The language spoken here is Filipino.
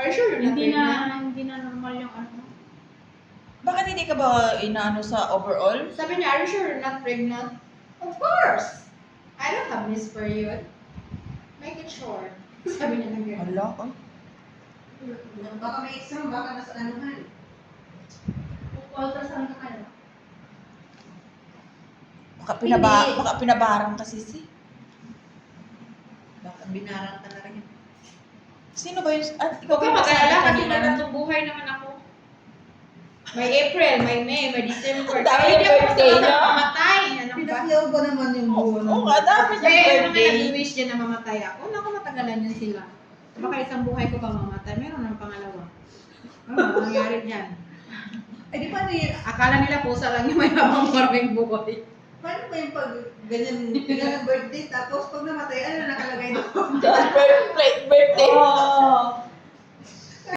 Are you sure you're not pregnant? Hindi na normal yung ano. Bakit hindi ka ba inaano sa overall? Sabi niya, are you sure you're not pregnant? Of course! I don't have this period. Make it short. Sabi niya na gano'n. Hala, ay. Baka may exam, baka nasa anuhan. Ultrasound ka kayo. Baka pinabarang kasi si. Baka binarang ka na rin. Sino ba yun? At Huwag kang mag-alala kasi kanina. may tatlong buhay naman ako. May April, may May, may December. Ang dami Kaya hindi ng ako birthday, basta no? mamatay. Ano ba? Pinakyaw ba naman yung buwan? Oo nga, dami Kasi niyang yung mga birthday. nag-wish dyan na mamatay ako, naku matagalan yun sila. Baka isang buhay ko pa mamatay, meron ng pangalawa. Ano nangyari dyan? Ay, di paano yun? Akala nila pusa lang yung may habang maraming buhay. Paano ba yung pag ganyan ng birthday, tapos pag namatay, ano nakalagay doon? Birthday. Oo.